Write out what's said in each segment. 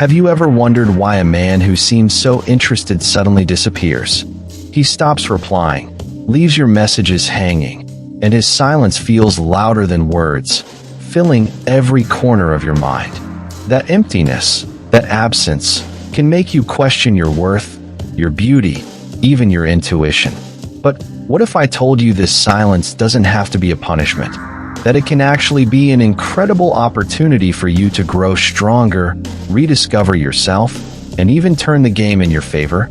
Have you ever wondered why a man who seems so interested suddenly disappears? He stops replying, leaves your messages hanging, and his silence feels louder than words, filling every corner of your mind. That emptiness, that absence, can make you question your worth, your beauty, even your intuition. But what if I told you this silence doesn't have to be a punishment? That it can actually be an incredible opportunity for you to grow stronger, rediscover yourself, and even turn the game in your favor?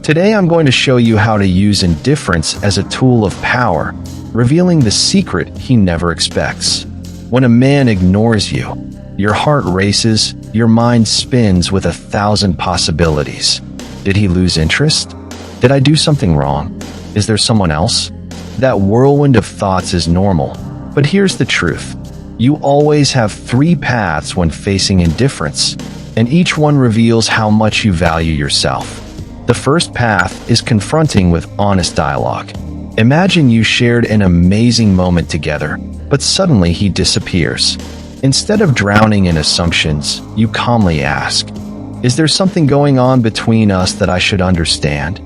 Today I'm going to show you how to use indifference as a tool of power, revealing the secret he never expects. When a man ignores you, your heart races, your mind spins with 1,000 possibilities. Did he lose interest? Did I do something wrong? Is there someone else? That whirlwind of thoughts is normal, but here's the truth. You always have 3 paths when facing indifference, and each one reveals how much you value yourself. The first path is confronting with honest dialogue. Imagine you shared an amazing moment together, but suddenly he disappears. Instead of drowning in assumptions, you calmly ask, "Is there something going on between us that I should understand?"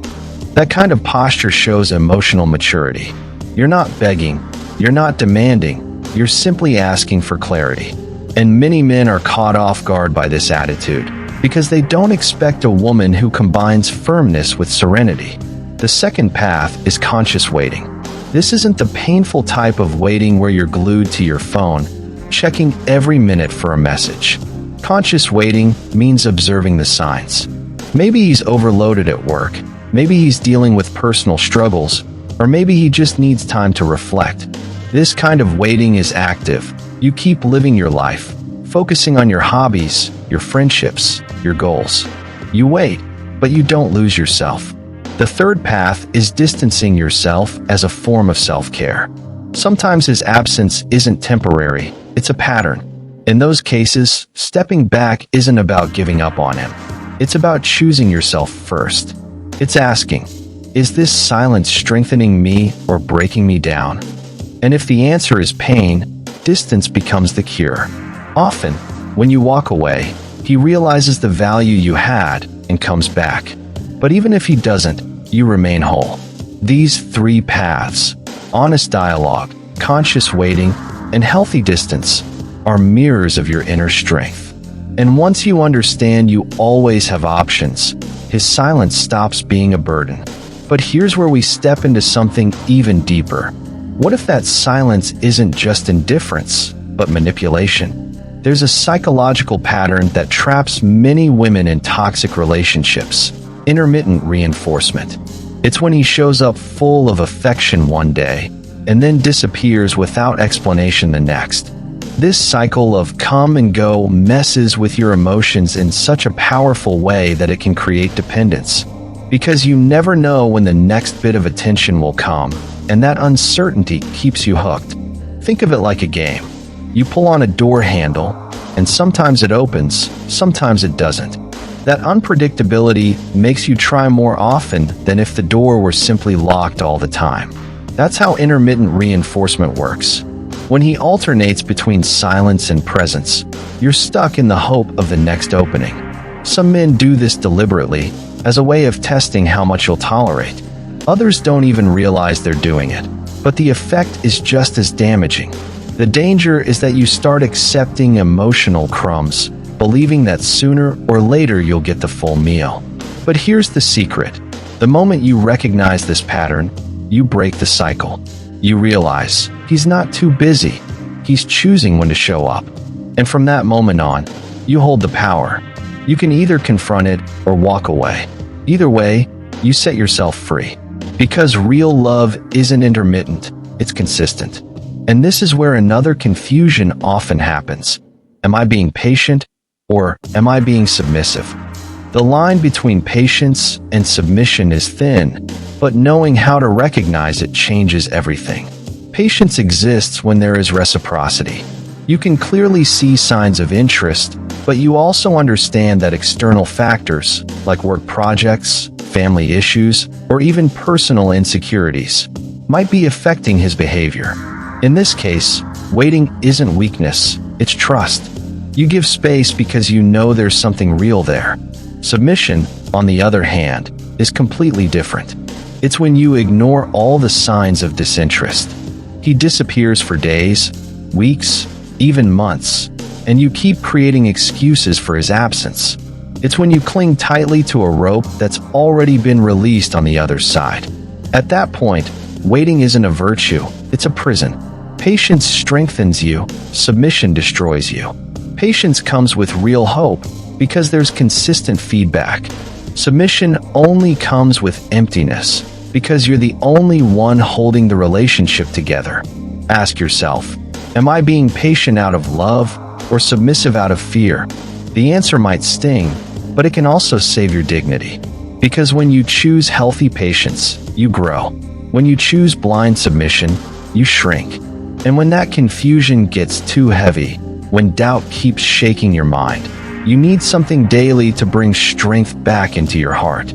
That kind of posture shows emotional maturity. You're not begging, you're not demanding, you're simply asking for clarity. And many men are caught off guard by this attitude, because they don't expect a woman who combines firmness with serenity. The second path is conscious waiting. This isn't the painful type of waiting where you're glued to your phone, checking every minute for a message. Conscious waiting means observing the signs. Maybe he's overloaded at work, maybe he's dealing with personal struggles, or maybe he just needs time to reflect. This kind of waiting is active. You keep living your life, focusing on your hobbies, your friendships, your goals. You wait, but you don't lose yourself. The third path is distancing yourself as a form of self-care. Sometimes his absence isn't temporary, it's a pattern. In those cases, stepping back isn't about giving up on him. It's about choosing yourself first. It's asking, is this silence strengthening me or breaking me down? And if the answer is pain, distance becomes the cure. Often, when you walk away, he realizes the value you had and comes back. But even if he doesn't, you remain whole. These 3 paths, honest dialogue, conscious waiting, and healthy distance, are mirrors of your inner strength. And once you understand you always have options, his silence stops being a burden. But here's where we step into something even deeper. What if that silence isn't just indifference, but manipulation? There's a psychological pattern that traps many women in toxic relationships: intermittent reinforcement. It's when he shows up full of affection one day, and then disappears without explanation the next. This cycle of come and go messes with your emotions in such a powerful way that it can create dependence. Because you never know when the next bit of attention will come, and that uncertainty keeps you hooked. Think of it like a game. You pull on a door handle, and sometimes it opens, sometimes it doesn't. That unpredictability makes you try more often than if the door were simply locked all the time. That's how intermittent reinforcement works. When he alternates between silence and presence, you're stuck in the hope of the next opening. Some men do this deliberately, as a way of testing how much you'll tolerate. Others don't even realize they're doing it, but the effect is just as damaging. The danger is that you start accepting emotional crumbs, believing that sooner or later you'll get the full meal. But here's the secret. The moment you recognize this pattern, you break the cycle. You realize he's not too busy. He's choosing when to show up. And from that moment on, you hold the power. You can either confront it or walk away. Either way, you set yourself free. Because real love isn't intermittent, it's consistent. And this is where another confusion often happens. Am I being patient or am I being submissive? The line between patience and submission is thin, but knowing how to recognize it changes everything. Patience exists when there is reciprocity. You can clearly see signs of interest, but you also understand that external factors, like work projects, family issues, or even personal insecurities, might be affecting his behavior. In this case, waiting isn't weakness, it's trust. You give space because you know there's something real there. Submission, on the other hand, is completely different. It's when you ignore all the signs of disinterest. He disappears for days, weeks, even months, and you keep creating excuses for his absence. It's when you cling tightly to a rope that's already been released on the other side. At that point, waiting isn't a virtue, it's a prison. Patience strengthens you, submission destroys you. Patience comes with real hope because there's consistent feedback. Submission only comes with emptiness because you're the only one holding the relationship together. Ask yourself, am I being patient out of love or submissive out of fear? The answer might sting, but it can also save your dignity. Because when you choose healthy patience, you grow. When you choose blind submission, you shrink. And when that confusion gets too heavy, when doubt keeps shaking your mind, you need something daily to bring strength back into your heart.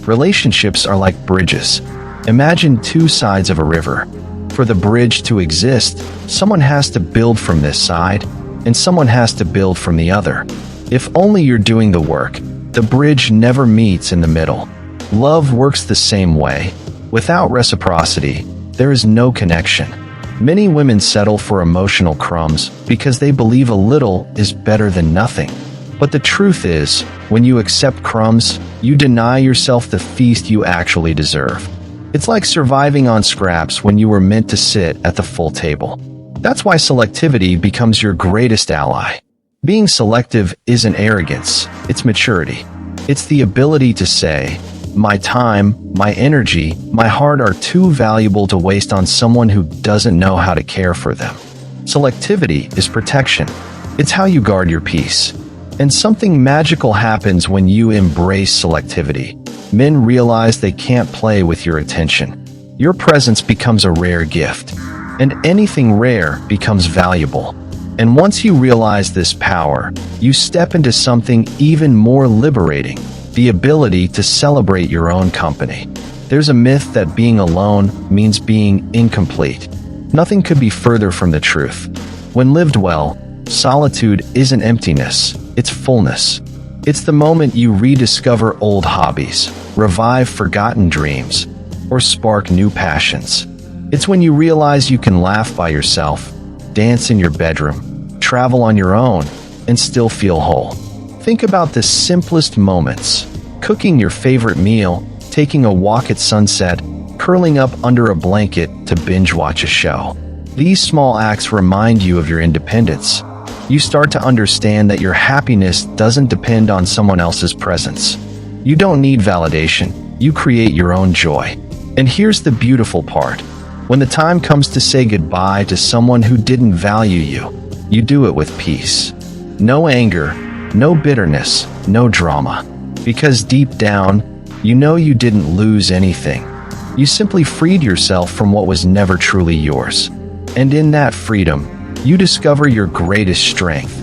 Relationships are like bridges. Imagine two sides of a river. For the bridge to exist, someone has to build from this side, and someone has to build from the other. If only you're doing the work, the bridge never meets in the middle. Love works the same way. Without reciprocity, there is no connection. Many women settle for emotional crumbs because they believe a little is better than nothing. But the truth is, when you accept crumbs, you deny yourself the feast you actually deserve. It's like surviving on scraps when you were meant to sit at the full table. That's why selectivity becomes your greatest ally. Being selective isn't arrogance, it's maturity. It's the ability to say, my time, my energy, my heart are too valuable to waste on someone who doesn't know how to care for them. Selectivity is protection. It's how you guard your peace. And something magical happens when you embrace selectivity. Men realize they can't play with your attention. Your presence becomes a rare gift, and anything rare becomes valuable. And once you realize this power, you step into something even more liberating, the ability to celebrate your own company. There's a myth that being alone means being incomplete. Nothing could be further from the truth. When lived well, solitude isn't emptiness, it's fullness. It's the moment you rediscover old hobbies, revive forgotten dreams, or spark new passions. It's when you realize you can laugh by yourself, dance in your bedroom, travel on your own, and still feel whole. Think about the simplest moments: cooking your favorite meal, taking a walk at sunset, curling up under a blanket to binge watch a show. These small acts remind you of your independence. You start to understand that your happiness doesn't depend on someone else's presence. You don't need validation, you create your own joy. And here's the beautiful part. When the time comes to say goodbye to someone who didn't value you, you do it with peace. No anger, no bitterness, no drama. Because deep down, you know you didn't lose anything. You simply freed yourself from what was never truly yours. And in that freedom, you discover your greatest strength.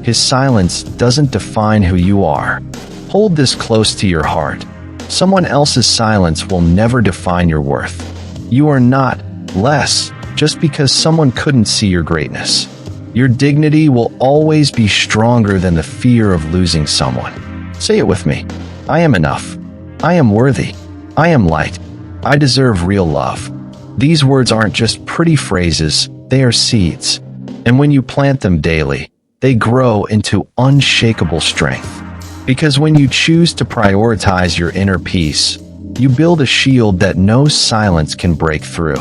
His silence doesn't define who you are. Hold this close to your heart. Someone else's silence will never define your worth. You are not less just because someone couldn't see your greatness. Your dignity will always be stronger than the fear of losing someone. Say it with me. I am enough. I am worthy. I am light. I deserve real love. These words aren't just pretty phrases, they are seeds. And when you plant them daily, they grow into unshakable strength. Because when you choose to prioritize your inner peace, you build a shield that no silence can break through.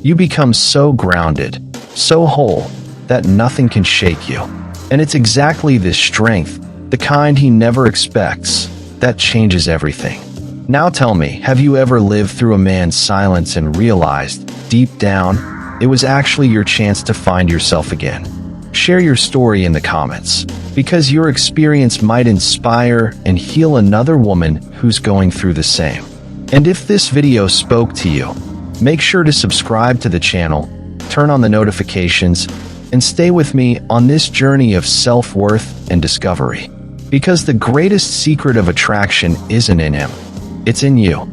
You become so grounded, so whole, that nothing can shake you. And it's exactly this strength, the kind he never expects, that changes everything. Now tell me, have you ever lived through a man's silence and realized, deep down, it was actually your chance to find yourself again? Share your story in the comments, because your experience might inspire and heal another woman who's going through the same. And if this video spoke to you, make sure to subscribe to the channel, turn on the notifications, and stay with me on this journey of self-worth and discovery. Because the greatest secret of attraction isn't in him, it's in you.